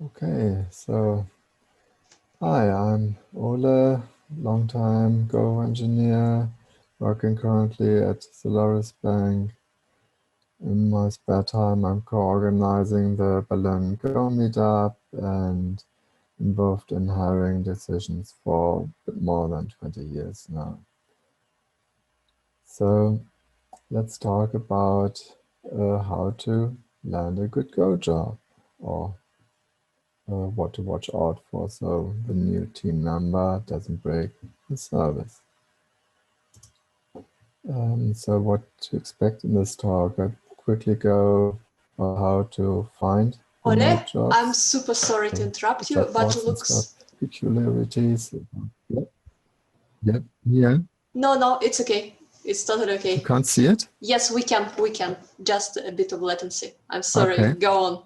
Okay, so hi, I'm Ole, long-time Go engineer, working currently at Solaris Bank. In my spare time, I'm co-organizing the Berlin Go meetup and involved in hiring decisions for a bit more than 20 years now. So let's talk about how to land a good Go job, or what to watch out for so the new team member doesn't break the service. So what to expect in this talk? I quickly go how to find Ole, jobs. I'm super sorry to interrupt you, but looks... Peculiarities. Yep. Yeah. No, it's okay. It's totally okay. You can't see it? Yes, we can. Just a bit of latency. I'm sorry. Okay. Go on.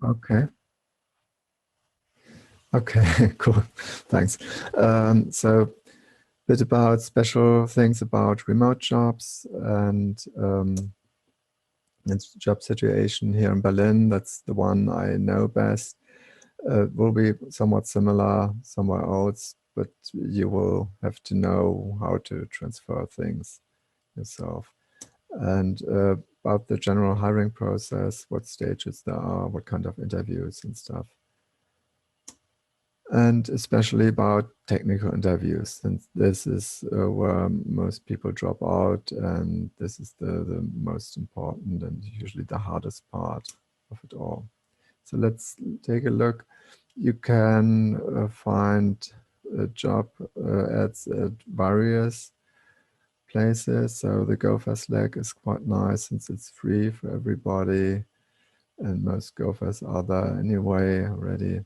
Okay. Okay, cool. Thanks. So a bit about special things about remote jobs and its job situation here in Berlin. That's the one I know best. Will be somewhat similar somewhere else, but you will have to know how to transfer things yourself. And about the general hiring process, what stages there are, what kind of interviews and stuff. And especially about technical interviews, since this is where most people drop out, and this is the most important and usually the hardest part of it all. So let's take a look. You can find job ads at various places. So the Gopher Slack is quite nice since it's free for everybody, and most Gophers are there anyway already.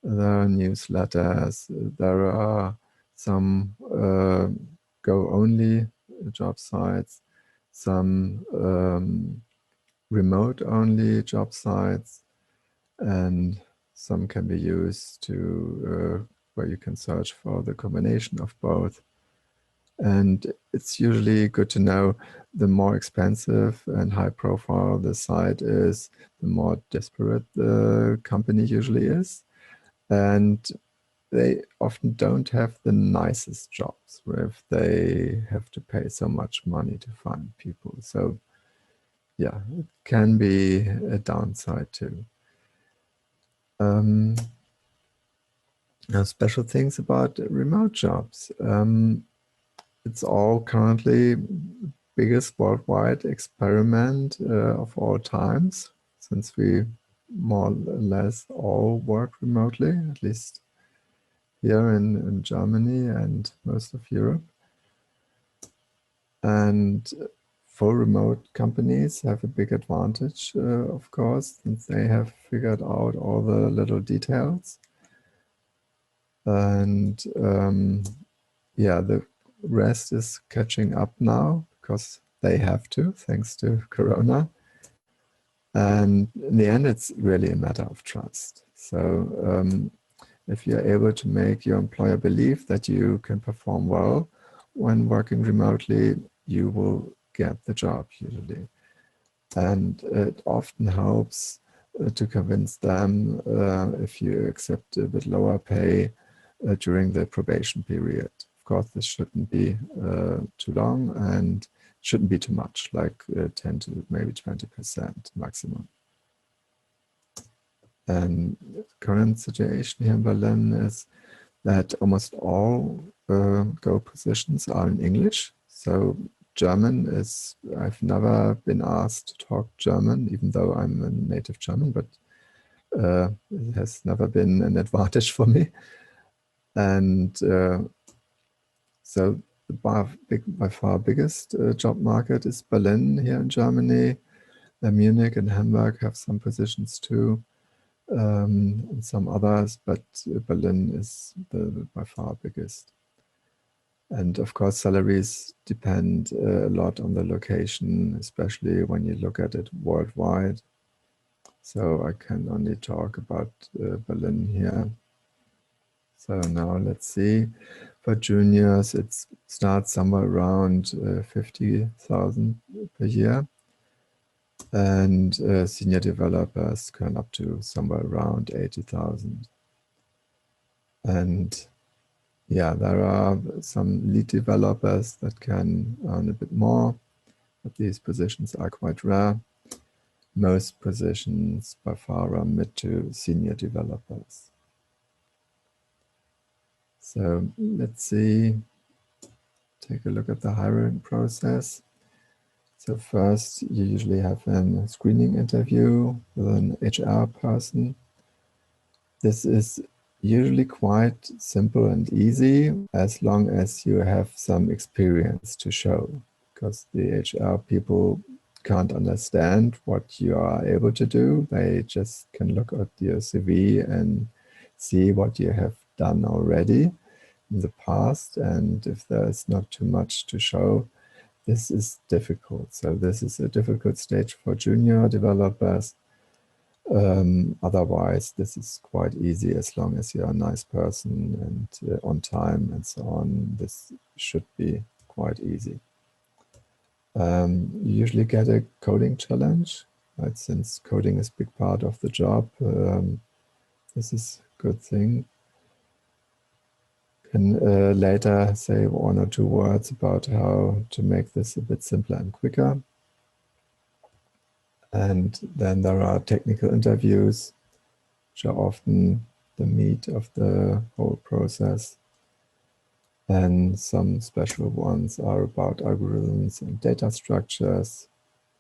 There are newsletters. There are some Go-only job sites, some remote-only job sites, and some can be used to where you can search for the combination of both. And it's usually good to know the more expensive and high profile the site is, the more desperate the company usually is. And they often don't have the nicest jobs if they have to pay so much money to find people. So yeah, it can be a downside too. Now, special things about remote jobs. It's all currently biggest worldwide experiment of all times, since we more or less all work remotely, at least here in Germany and most of Europe. And full remote companies have a big advantage, of course, since they have figured out all the little details. And yeah, the rest is catching up now because they have to, thanks to Corona. And in the end, it's really a matter of trust. So if you're able to make your employer believe that you can perform well when working remotely, you will get the job usually. And it often helps to convince them if you accept a bit lower pay during the probation period. Of course, this shouldn't be too long and shouldn't be too much, like 10 to maybe 20% maximum. And the current situation here in Berlin is that almost all Go positions are in English. So German is, I've never been asked to talk German, even though I'm a native German, but it has never been an advantage for me. And so by far biggest job market is Berlin here in Germany. Munich and Hamburg have some positions too, and some others, but Berlin is by far biggest. And of course, salaries depend a lot on the location, especially when you look at it worldwide. So I can only talk about Berlin here. So now let's see. For juniors, it's start somewhere around 50,000 per year, and senior developers can up to somewhere around 80,000. And yeah, there are some lead developers that can earn a bit more, but these positions are quite rare. Most positions by far are mid to senior developers. So let's see, take a look at the hiring process. So first, you usually have a screening interview with an HR person. This is usually quite simple and easy as long as you have some experience to show, because the HR people can't understand what you are able to do. They just can look at your CV and see what you have done already in the past. And if there's not too much to show, this is difficult. So this is a difficult stage for junior developers. Otherwise, this is quite easy as long as you're a nice person and on time and so on. This should be quite easy. You usually get a coding challenge, right? Since coding is a big part of the job, this is a good thing. Can later say 1 or 2 words about how to make this a bit simpler and quicker. And then there are technical interviews, which are often the meat of the whole process. And some special ones are about algorithms and data structures.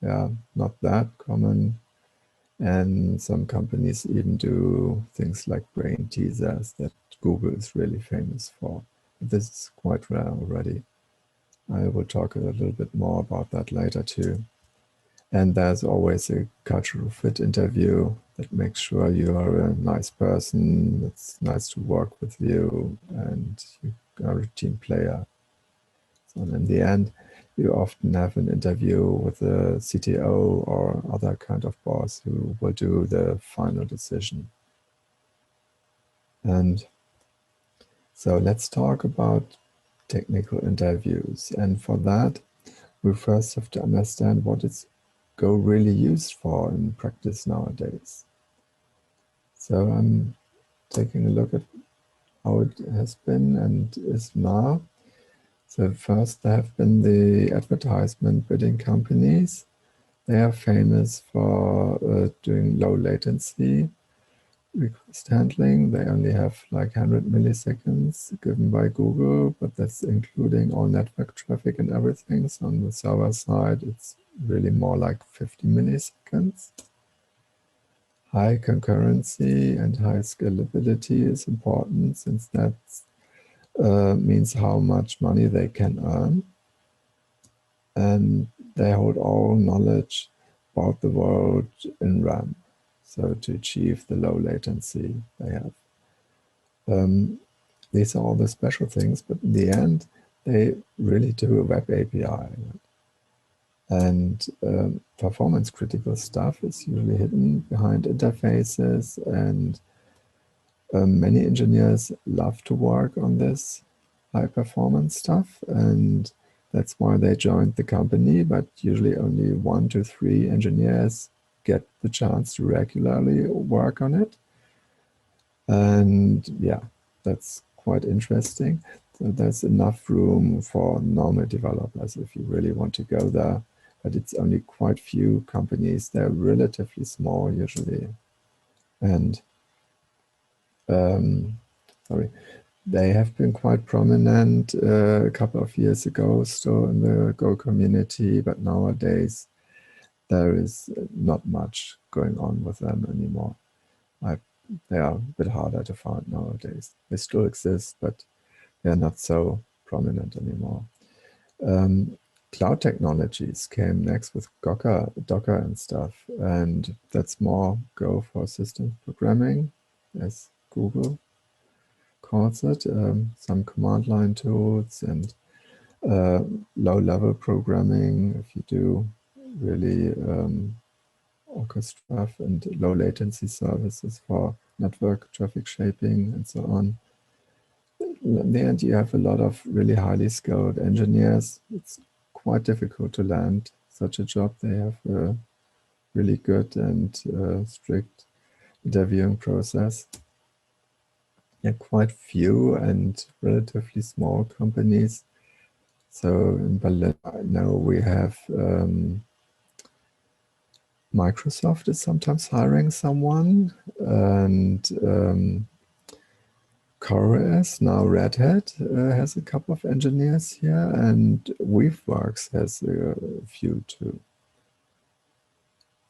Yeah, not that common. And some companies even do things like brain teasers that Google is really famous for. But this is quite rare already. I will talk a little bit more about that later too. And there's always a cultural fit interview that makes sure you are a nice person, it's nice to work with you, and you are a team player. So in the end, you often have an interview with a CTO or other kind of boss who will do the final decision. And so let's talk about technical interviews. And for that, we first have to understand what it's Go really used for in practice nowadays. So I'm taking a look at how it has been and is now. So first there have been the advertisement bidding companies. They are famous for doing low latency request handling. They only have like 100 milliseconds given by Google, but that's including all network traffic and everything. So on the server side, it's really more like 50 milliseconds. High concurrency and high scalability is important, since that means how much money they can earn. And they hold all knowledge about the world in RAM, so to achieve the low latency they have. These are all the special things, but in the end, they really do a web API. And performance critical stuff is usually hidden behind interfaces, and many engineers love to work on this high performance stuff, and that's why they joined the company, but usually only 1 to 3 engineers get the chance to regularly work on it. And yeah, that's quite interesting. So there's enough room for normal developers if you really want to go there, but it's only quite few companies. They're relatively small usually. And they have been quite prominent a couple of years ago still in the Go community, but nowadays there is not much going on with them anymore. They are a bit harder to find nowadays. They still exist, but they're not so prominent anymore. Cloud technologies came next with Docker and stuff, and that's more Go for system programming, as Google calls it. Some command line tools and low-level programming, if you do really orchestra and low latency services for network traffic shaping and so on. in the end, you have a lot of really highly skilled engineers. It's quite difficult to land such a job. They have a really good and strict interviewing process. Yeah, quite few and relatively small companies. So in Berlin, I know we have Microsoft is sometimes hiring someone, and CoreOS, now Red Hat, has a couple of engineers here, and Weaveworks has a few too.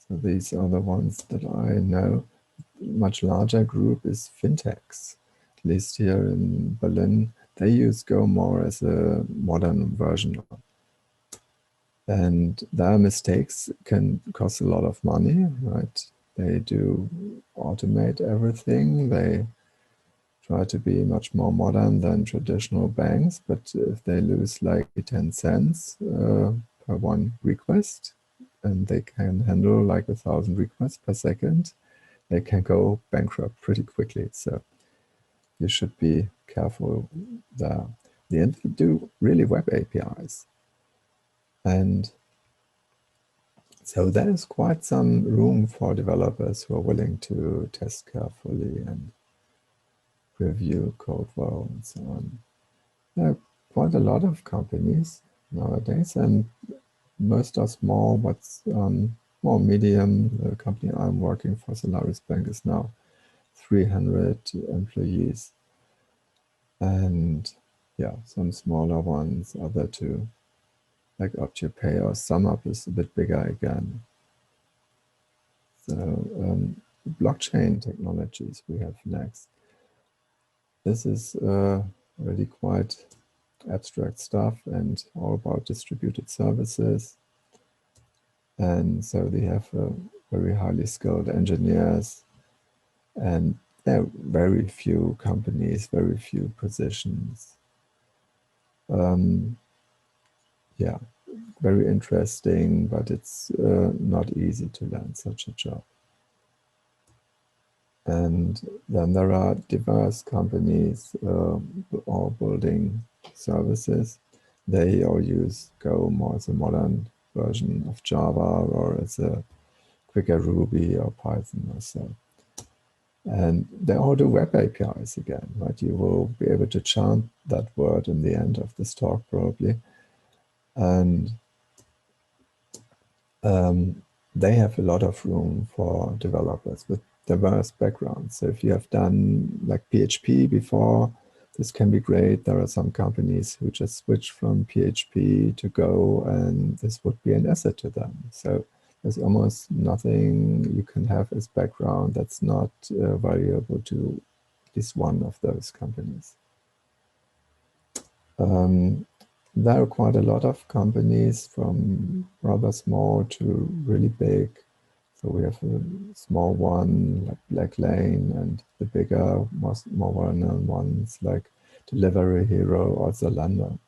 So these are the ones that I know. Much larger group is fintechs. At least here in Berlin, they use Go more as a modern version. And their mistakes can cost a lot of money, right? They do automate everything. They try to be much more modern than traditional banks, but if they lose like 10 cents per one request, and they can handle like 1,000 requests per second, they can go bankrupt pretty quickly. So you should be careful there. In the end, we do really web APIs. And so there is quite some room for developers who are willing to test carefully and review code well and so on. There are quite a lot of companies nowadays, and most are small, but more medium. The company I'm working for, Solaris Bank, is now 300 employees. And yeah, some smaller ones are there too, like OptiPay or SumUp is a bit bigger again. So blockchain technologies we have next. This is really quite abstract stuff and all about distributed services. And so they have very highly skilled engineers, and there are very few companies, very few positions. Yeah, very interesting, but it's not easy to land such a job. And then there are diverse companies all building services. They all use Go more as a modern version of Java or as a quicker Ruby or Python or so. And they all do web APIs again, right? You will be able to chant that word in the end of this talk probably. And they have a lot of room for developers with diverse backgrounds. So if you have done like PHP before, this can be great. There are some companies who just switch from PHP to Go, and this would be an asset to them. So there's almost nothing you can have as background that's not valuable to at least one of those companies. There are quite a lot of companies from rather small to really big. So we have a small one like Black Lane, and the bigger, more well-known ones like Delivery Hero or Zalando.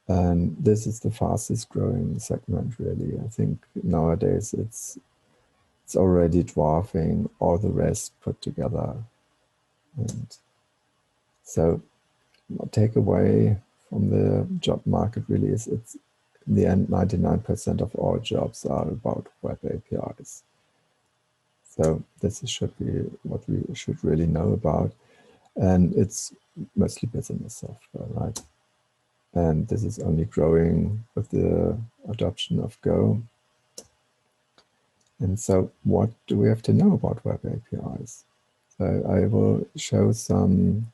And this is the fastest growing segment, really. I think nowadays it's already dwarfing all the rest put together. And so takeaway from the job market really is it's in the end 99% of all jobs are about web APIs. So this should be what we should really know about. And it's mostly business software, right? And this is only growing with the adoption of Go. And so what do we have to know about web APIs? So I will show some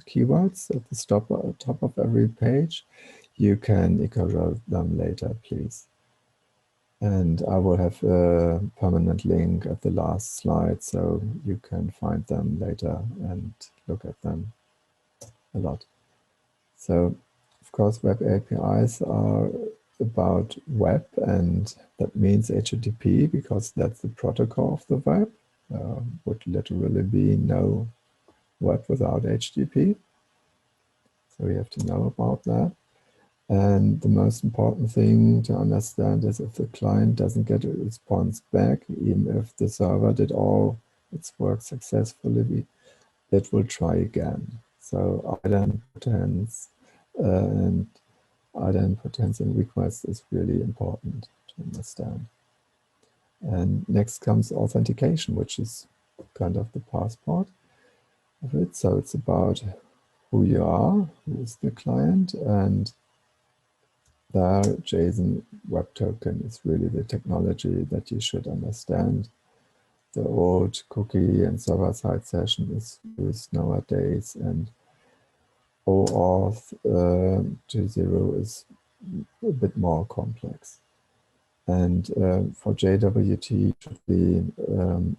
keywords at the top of every page. You can echo them later, please. And I will have a permanent link at the last slide, so you can find them later and look at them a lot. So, of course, web APIs are about web, and that means HTTP because that's the protocol of the web. Would literally be no web without HTTP. So we have to know about that. And the most important thing to understand is if the client doesn't get a response back, even if the server did all its work successfully, it will try again. So idempotence and idempotence in request is really important to understand. And next comes authentication, which is kind of the passport of it. So it's about who you are, who is the client, and the JSON Web Token is really the technology that you should understand. The old cookie and server-side session is used nowadays, and OAuth 2.0 is a bit more complex. And for JWT, should we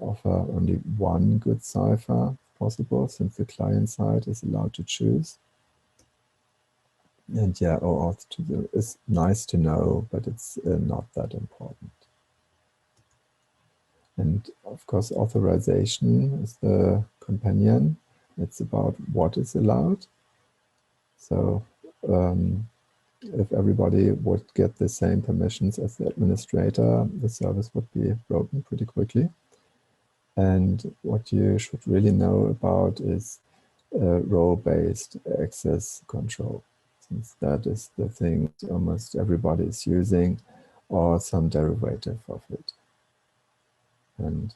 offer only one good cipher possible, since the client side is allowed to choose. And yeah, OAuth 2.0 is nice to know, but it's not that important. And of course, authorization is the companion. It's about what is allowed. So if everybody would get the same permissions as the administrator, the service would be broken pretty quickly. And what you should really know about is role-based access control, since that is the thing almost everybody is using, or some derivative of it. And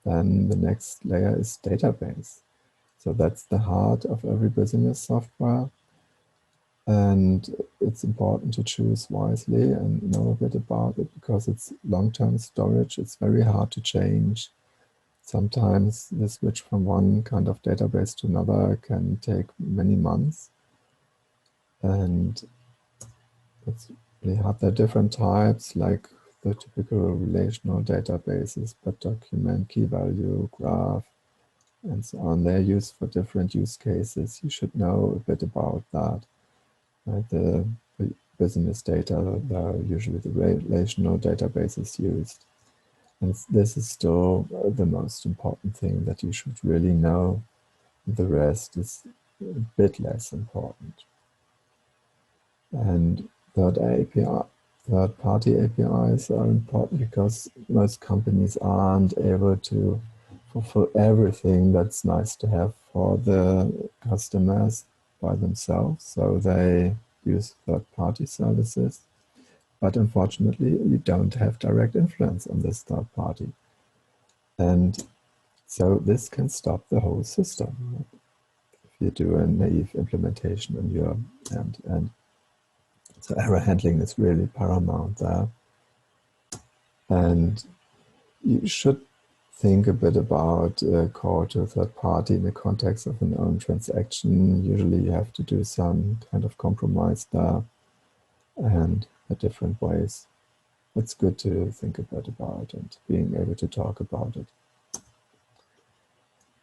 then the next layer is database. So that's the heart of every business software. And it's important to choose wisely and know a bit about it, because it's long-term storage. It's very hard to change. Sometimes the switch from one kind of database to another can take many months. And it's really hard. There are different types, like the typical relational databases, but document, key value, graph, and so on. They're used for different use cases. You should know a bit about that. Right? The business data, usually the relational database is used. And this is still the most important thing that you should really know. The rest is a bit less important. And third-party APIs are important because most companies aren't able to fulfill everything that's nice to have for the customers by themselves. So they use third-party services. But unfortunately, you don't have direct influence on this third party. And so this can stop the whole system if you do a naive implementation on your end. And so error handling is really paramount there. And you should think a bit about a call to a third party in the context of an own transaction. Usually you have to do some kind of compromise there, and in different ways. It's good to think a bit about and being able to talk about it.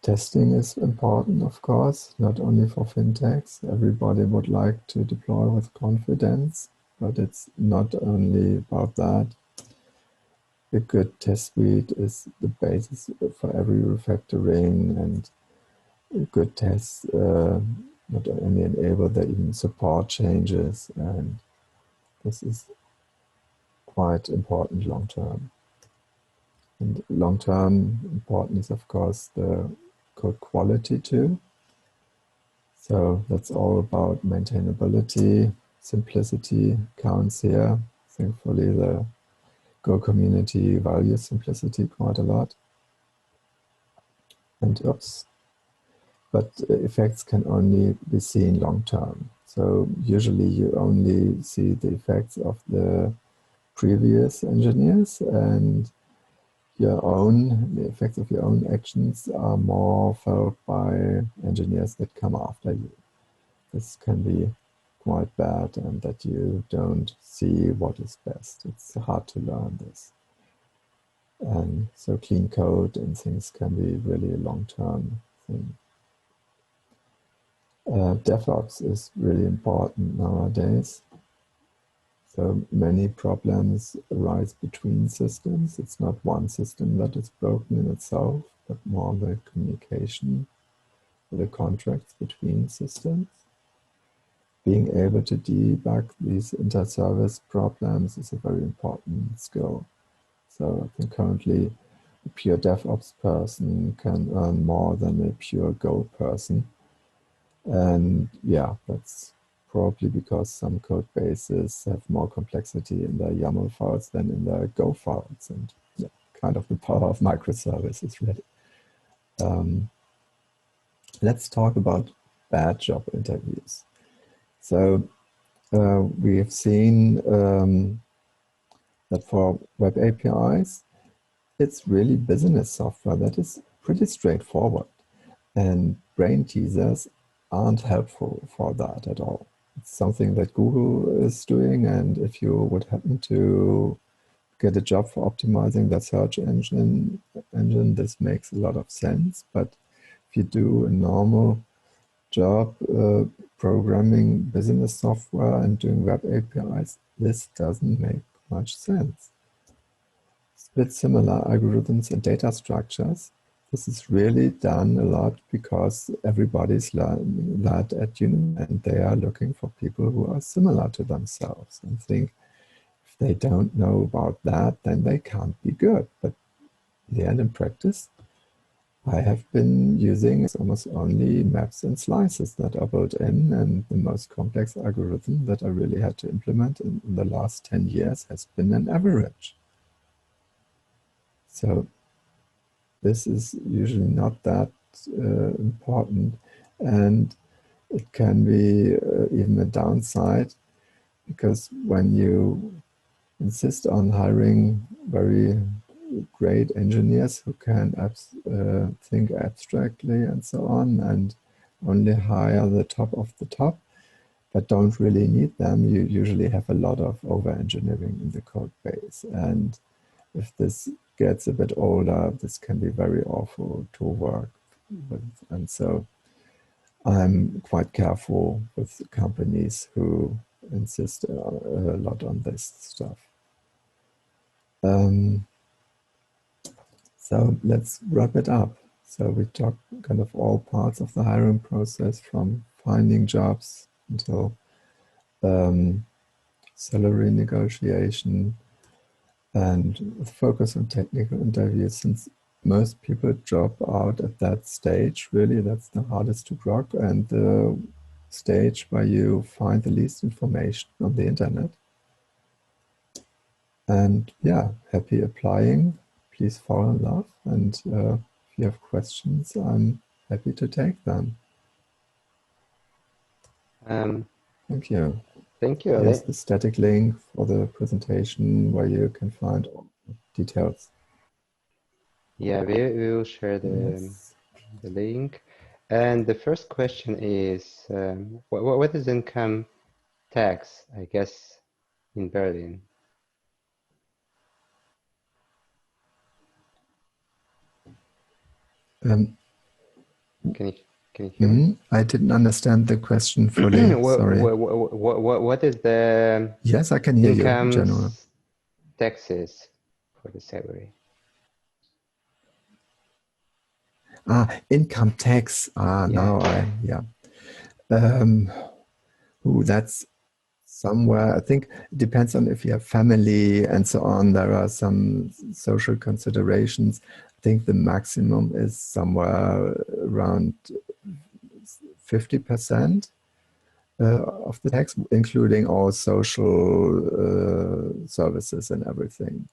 Testing is important, of course, not only for fintechs. Everybody would like to deploy with confidence, but it's not only about that. A good test suite is the basis for every refactoring, and good tests not only enable, they even support changes, and this is quite important long term. And long term important is, of course, the code quality too. So that's all about maintainability, simplicity counts here. Thankfully, the Go community values simplicity quite a lot. And but effects can only be seen long term. So usually you only see the effects of the previous engineers, and the effects of your own actions are more felt by engineers that come after you. This can be quite bad, and that you don't see what is best. It's hard to learn this. And so clean code and things can be really a long-term thing. DevOps is really important nowadays. So many problems arise between systems. It's not one system that is broken in itself, but more the communication, the contracts between systems. Being able to debug these inter-service problems is a very important skill. So I think currently a pure DevOps person can earn more than a pure Go person. And yeah, that's probably because some code bases have more complexity in their YAML files than in their Go files, and yeah, kind of the power of microservices, really. Let's talk about bad job interviews. So we have seen that for web APIs, it's really business software that is pretty straightforward. And brain teasers aren't helpful for that at all. It's something that Google is doing, and if you would happen to get a job for optimizing that search engine, this makes a lot of sense. But if you do a normal job programming business software and doing web APIs, this doesn't make much sense. It's a bit similar, algorithms and data structures. This is really done a lot because everybody's learning that at uni, and they are looking for people who are similar to themselves and think if they don't know about that, then they can't be good. But in the end, in practice, I have been using almost only maps and slices that are built in, and the most complex algorithm that I really had to implement in the last 10 years has been an average. So this is usually not that important, and it can be even a downside, because when you insist on hiring very great engineers who can think abstractly and so on, and only hire the top of the top, but don't really need them, you usually have a lot of over-engineering in the code base. And if this gets a bit older, this can be very awful to work with. And so I'm quite careful with companies who insist a lot on this stuff. So let's wrap it up. So we talked kind of all parts of the hiring process, from finding jobs until salary negotiation, and with focus on technical interviews, since most people drop out at that stage. Really, that's the hardest to crack, and the stage where you find the least information on the internet. And yeah, happy applying. Please fall in love. And if you have questions, I'm happy to take them. Thank you. Thank you. Here's the static link for the presentation where you can find all the details. Yeah, we will share the link. And the first question is, what is income tax, I guess, in Berlin? Can you hear me? I didn't understand the question fully. Sorry. What is the yes, I can hear you in general. Taxes for the salary? Income tax. Now that's somewhere. I think it depends on if you have family and so on. There are some social considerations. I think the maximum is somewhere around 50% of the tax, including all social services and everything.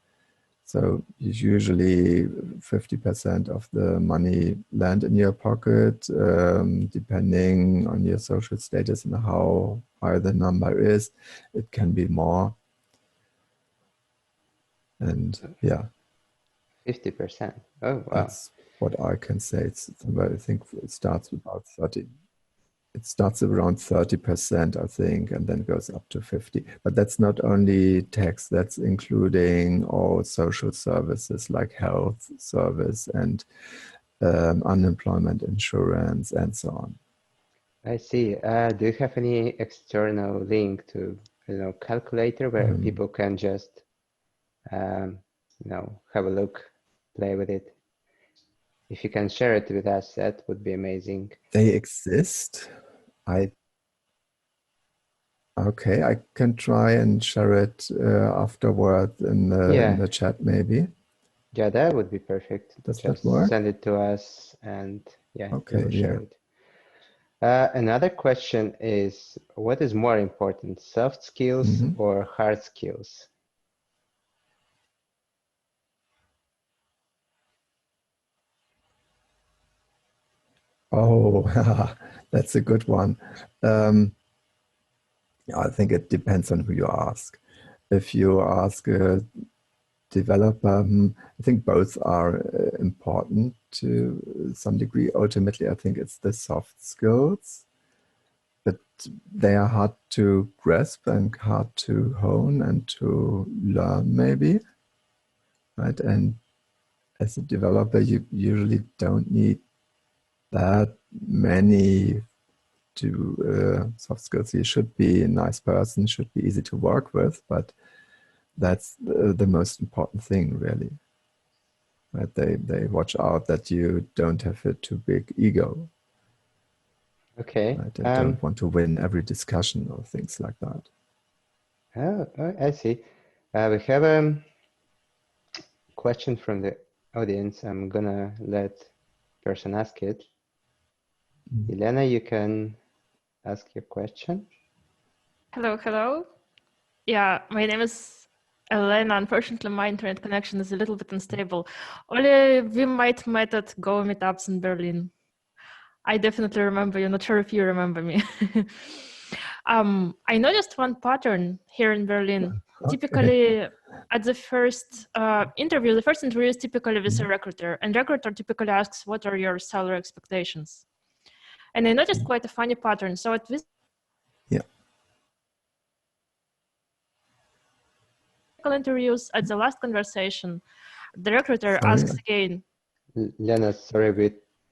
So usually 50% of the money land in your pocket, depending on your social status and how high the number is. It can be more. And yeah. 50%. Oh, wow. That's what I can say. I think it starts with about 30. It starts around 30%, I think, and then goes up to 50. But that's not only tax, that's including all social services like health service and unemployment insurance and so on. I see. Do you have any external link to, calculator where people can just, have a look, play with it? If you can share it with us, that would be amazing. They exist. Okay, I can try and share it afterward in the chat, maybe. Yeah, that would be perfect. Does just that work? send it to us, and okay, we'll share it. Another question is, what is more important, soft skills or hard skills? Oh, that's a good one. I think it depends on who you ask. If you ask a developer, I think both are important to some degree. Ultimately, I think it's the soft skills, but they are hard to grasp and hard to hone and to learn maybe, right? And as a developer, you usually don't need that many to soft skills. You should be a nice person, should be easy to work with, but that's the most important thing, really. Right? They watch out that you don't have a too big ego. Okay. Right? They don't want to win every discussion or things like that. Oh, I see. We have a question from the audience. I'm gonna let person ask it. Elena, you can ask your question. Hello, hello. Yeah, my name is Elena. Unfortunately, my internet connection is a little bit unstable. Only we might met at Go meetups in Berlin. I definitely remember you. Not sure if you remember me. I noticed one pattern here in Berlin. Okay. Typically, at the first interview, the first interview is typically with a recruiter, and recruiter typically asks, "What are your salary expectations?" And I noticed quite a funny pattern. So at this interviews, at the last conversation, the recruiter asks again. Lena, sorry,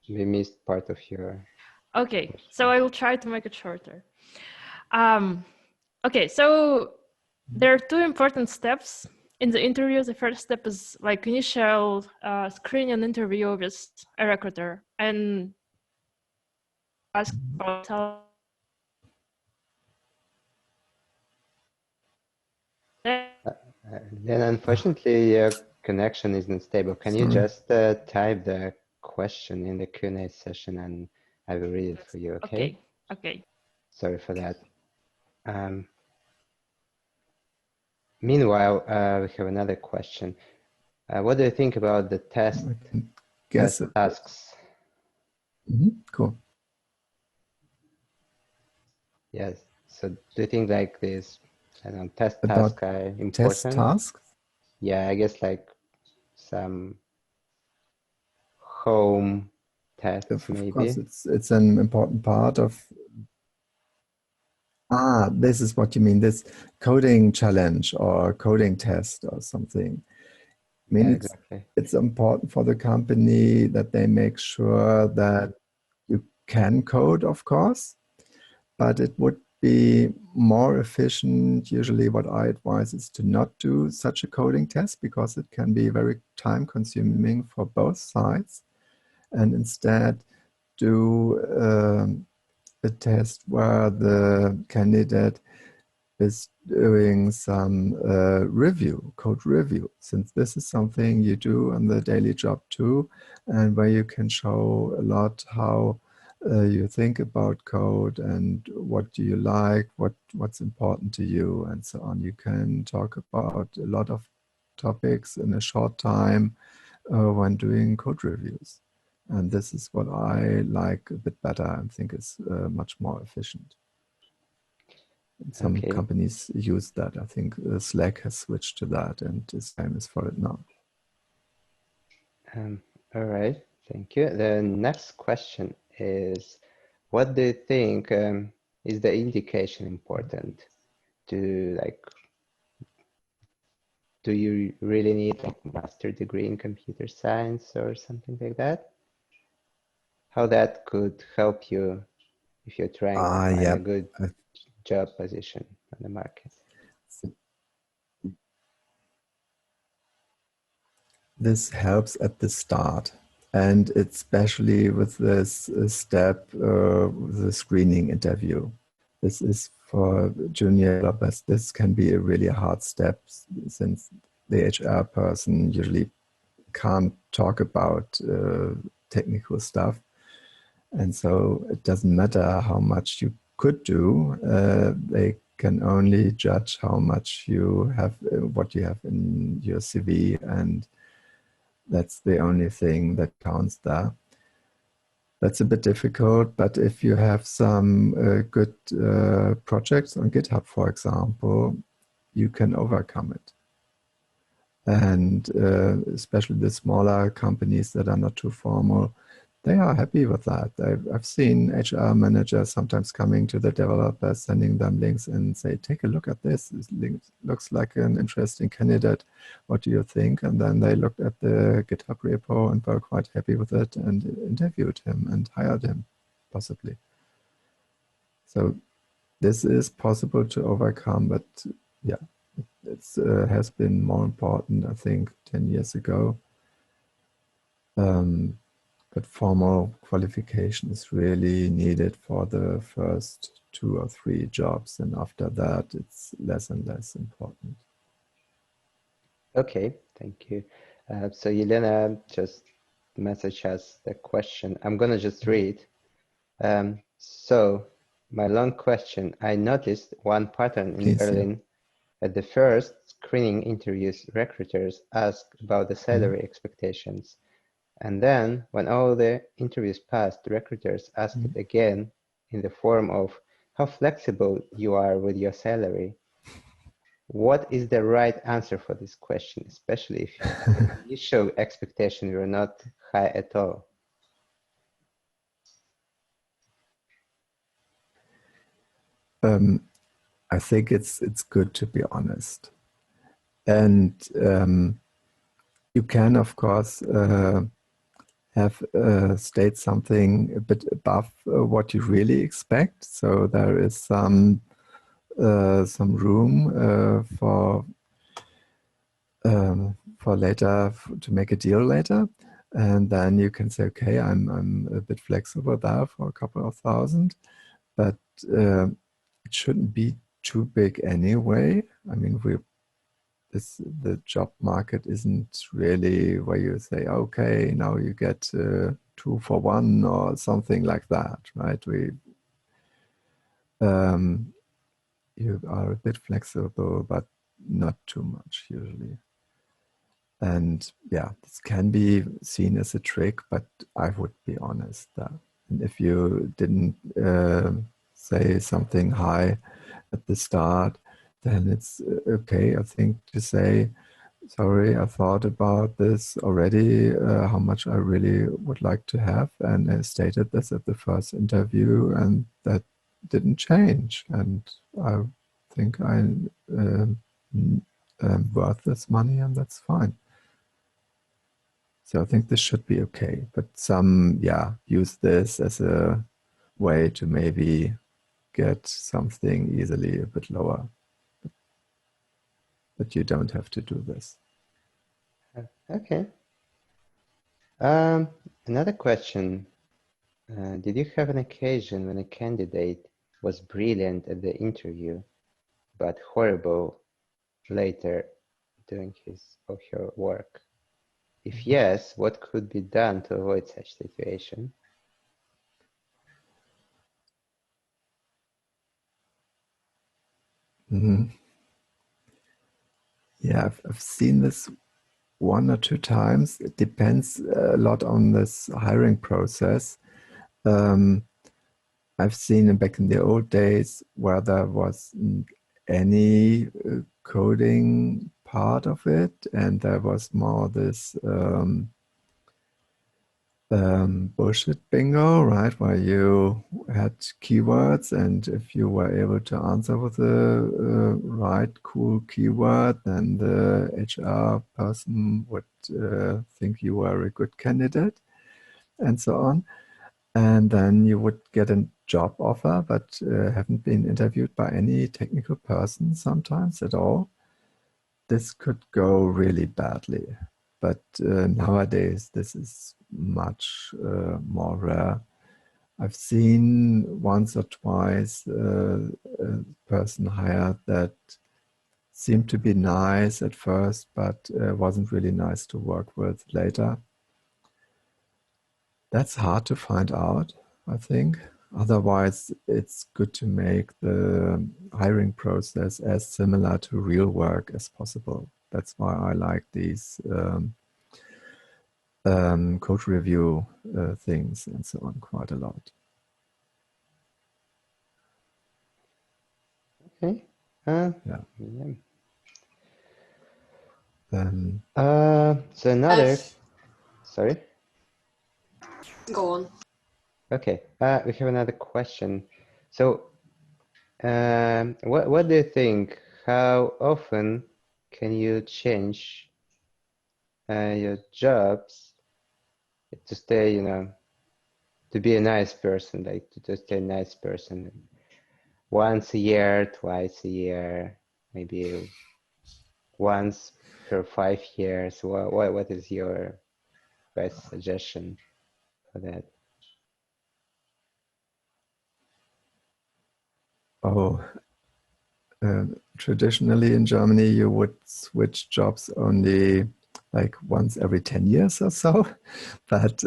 we missed part of your Okay, question. so I will try to make it shorter. Okay, so there are two important steps in the interview. The first step is like initial screening interview with a recruiter and ask about Then unfortunately, your connection isn't stable. Can you just type the question in the Q&A session and I will read it for you, okay? Okay. Sorry for that. Meanwhile, we have another question. What do you think about the test tasks? Cool. Yes. So do you think like this, I don't know, test tasks are important? Test tasks? Yeah, I guess like some home tests maybe. Of course, it's an important part of. This is what you mean, this coding challenge or coding test or something. I mean, yeah, exactly. It's important for the company that they make sure that you can code, of course, but it would be more efficient. Usually what I advise is to not do such a coding test because it can be very time consuming for both sides, and instead do a test where the candidate is doing some code review, since this is something you do on the daily job too, and where you can show a lot how you think about code and what do you like, what's important to you, and so on. You can talk about a lot of topics in a short time when doing code reviews. And this is what I like a bit better and think is much more efficient. Some companies use that. I think Slack has switched to that and is famous for it now. All right, thank you. The next question is, what do you think is the indication important to like, do you really need like a master degree in computer science or something like that? How that could help you if you're trying to find a good job position on the market? This helps at the start, and especially with this step, the screening interview. This is for junior developers. This can be a really hard step since the HR person usually can't talk about technical stuff. And so it doesn't matter how much you could do. They can only judge how much you have, what you have in your CV, and that's the only thing that counts there. That's a bit difficult, but if you have some good projects on GitHub, for example, you can overcome it. And especially the smaller companies that are not too formal, they are happy with that. I've seen HR managers sometimes coming to the developers, sending them links and say, take a look at this. This link looks like an interesting candidate. What do you think? And then they looked at the GitHub repo and were quite happy with it and interviewed him and hired him, possibly. So this is possible to overcome, but yeah, it has been more important, I think, 10 years ago. But formal qualification is really needed for the first 2 or 3 jobs, and after that, it's less and less important. Okay, thank you. So Yelena just messaged us the question. I'm gonna just read. So my long question, I noticed one pattern in Please, Berlin. At the first screening interviews, recruiters ask about the salary expectations. And then when all the interviews passed, the recruiters ask it again in the form of how flexible you are with your salary. What is the right answer for this question, especially if the initial expectations were not high at all? I think it's good to be honest. And you can, of course, have state something a bit above what you really expect. So there is some room for later, to make a deal later. And then you can say, okay, I'm a bit flexible there for a couple of thousand, but it shouldn't be too big anyway. I mean, the job market isn't really where you say, okay, now you get 2 for 1 or something like that, right? You are a bit flexible, but not too much usually. And yeah, this can be seen as a trick, but I would be honest. And if you didn't say something high at the start, then it's okay, I think, to say, sorry, I thought about this already, how much I really would like to have. And I stated this at the first interview, and that didn't change. And I think I'm worth this money, and that's fine. So I think this should be okay. But some, use this as a way to maybe get something easily a bit lower. But you don't have to do this. Okay. Another question. Did you have an occasion when a candidate was brilliant at the interview, but horrible later doing his or her work? If yes, what could be done to avoid such situation? Mm-hmm. Yeah, I've seen this 1 or 2 times. It depends a lot on this hiring process. I've seen it back in the old days where there wasn't any coding part of it, and there was more this bullshit bingo, right? Where you had keywords, and if you were able to answer with the right cool keyword, then the HR person would think you were a good candidate, and so on. And then you would get a job offer, but haven't been interviewed by any technical person sometimes at all. This could go really badly. But nowadays, this is much more rare. I've seen once or twice a person hired that seemed to be nice at first, but wasn't really nice to work with later. That's hard to find out. I think. Otherwise, it's good to make the hiring process as similar to real work as possible. That's why I like these code review things and so on quite a lot. Okay. Yeah. Yeah. So another, sorry. Go on. Okay. We have another question. So, what do you think? How often can you change your jobs to stay, you know, to be a nice person, like to stay a nice person? Once a year, twice a year, maybe once per 5 years. What is your best suggestion for that? Oh, traditionally in Germany, you would switch jobs only like once every 10 years or so. But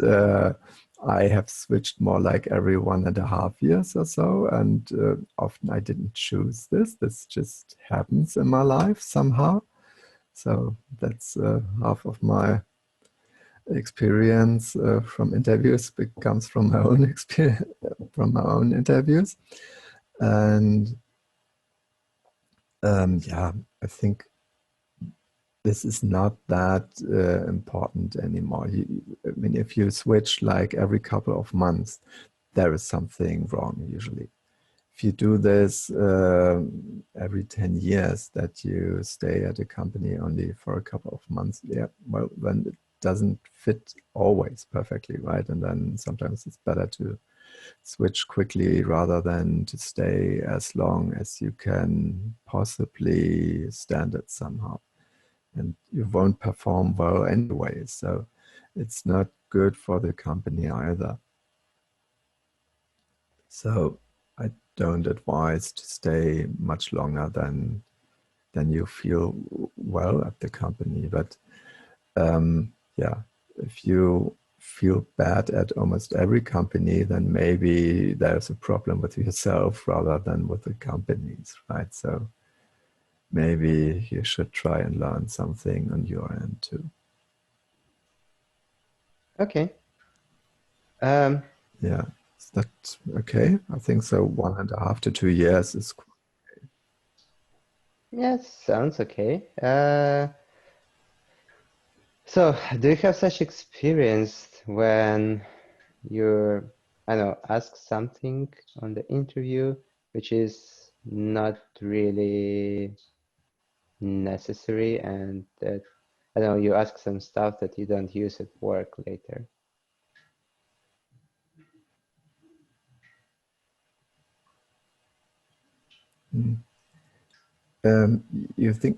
I have switched more like every 1.5 years or so. And often I didn't choose this. This just happens in my life somehow. So that's half of my experience from interviews comes from my own experience, from my own interviews. And yeah, I think this is not that important anymore. I mean, if you switch like every couple of months, there is something wrong usually. If you do this every 10 years, that you stay at a company only for a couple of months, yeah, well, then it doesn't fit always perfectly, right? And then sometimes it's better to switch quickly rather than to stay as long as you can possibly stand it somehow. And you won't perform well anyway, so it's not good for the company either. So I don't advise to stay much longer than you feel well at the company. But yeah, if you feel bad at almost every company, then maybe there's a problem with yourself rather than with the companies, right? So maybe you should try and learn something on your end too. Okay. Yeah, is that okay? I think so. 1.5 to 2 years is. Yeah, sounds okay. So do you have such experience when you're, I don't know, asked something on the interview which is not really necessary, and that, I don't know, you ask some stuff that you don't use at work later? You think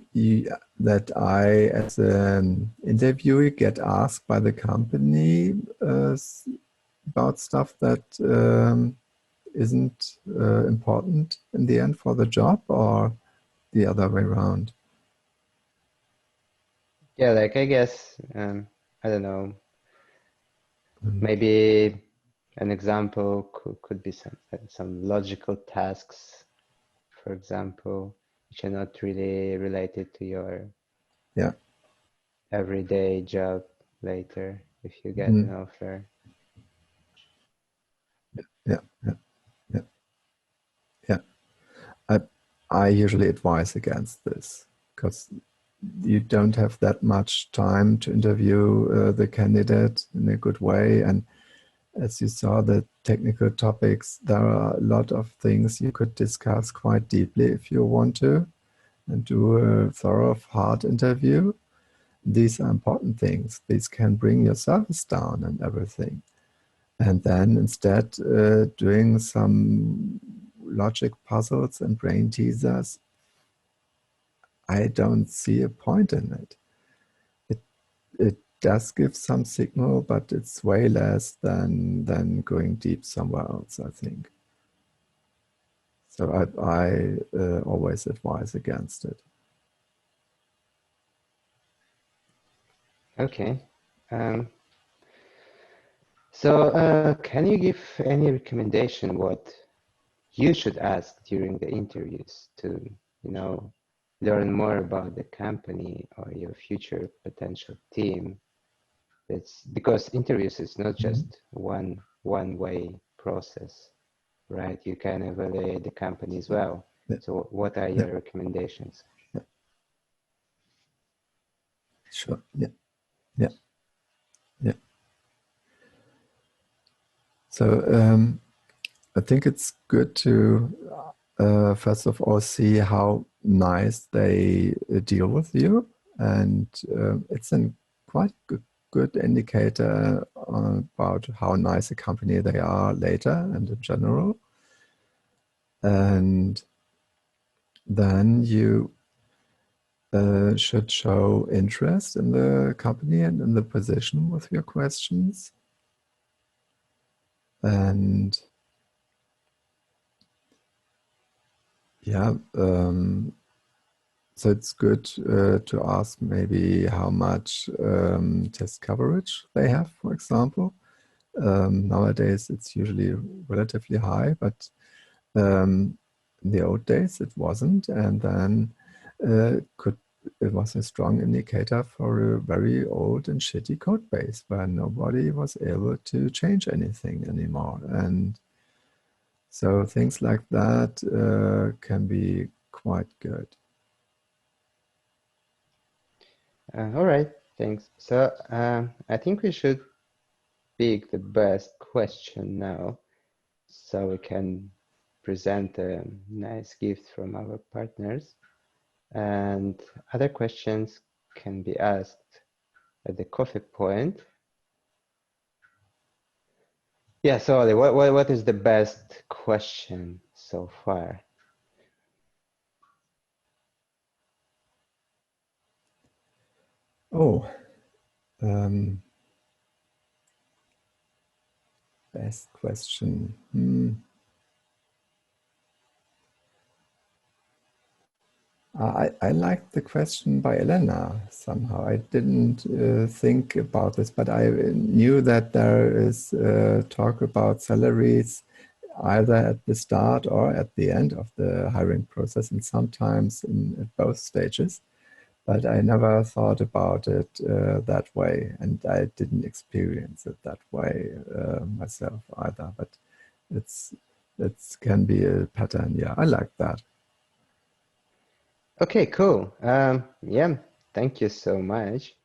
that I, as an interviewee, get asked by the company about stuff that isn't important in the end for the job, or the other way around? Yeah, like I guess, I don't know, maybe an example could be some logical tasks, for example, which are not really related to your Yeah. everyday job later if you get Mhm. an offer. Yeah. Yeah. Yeah. Yeah. I usually advise against this because you don't have that much time to interview the candidate in a good way. And as you saw, the technical topics, there are a lot of things you could discuss quite deeply if you want to, and do a thorough, hard interview. These are important things. These can bring your service down and everything. And then instead, doing some logic puzzles and brain teasers, I don't see a point in it. It does give some signal, but it's way less than going deep somewhere else, I think. So I always advise against it. Okay. So can you give any recommendation what you should ask during the interviews to, learn more about the company or your future potential team? It's because interviews is not just one-way process, right? You can evaluate the company as well. Yeah. So what are your recommendations? Yeah. Sure. Yeah. Yeah. Yeah. So I think it's good to first of all see how nice they deal with you, and it's a quite good indicator about how nice a company they are later and in general. And then you should show interest in the company and in the position with your questions. And yeah, so it's good to ask maybe how much test coverage they have, for example. Nowadays, it's usually relatively high, but in the old days, it wasn't. And then it was a strong indicator for a very old and shitty code base where nobody was able to change anything anymore. And so things like that can be quite good. All right, thanks. So I think we should pick the best question now so we can present a nice gift from our partners. And other questions can be asked at the coffee point. Yeah, so Ollie, what is the best question so far? Oh, best question. I liked the question by Elena somehow. I didn't think about this, but I knew that there is talk about salaries either at the start or at the end of the hiring process, and sometimes at both stages. But I never thought about it that way, and I didn't experience it that way myself either. But it can be a pattern. Yeah, I like that. Okay, cool. Yeah, thank you so much.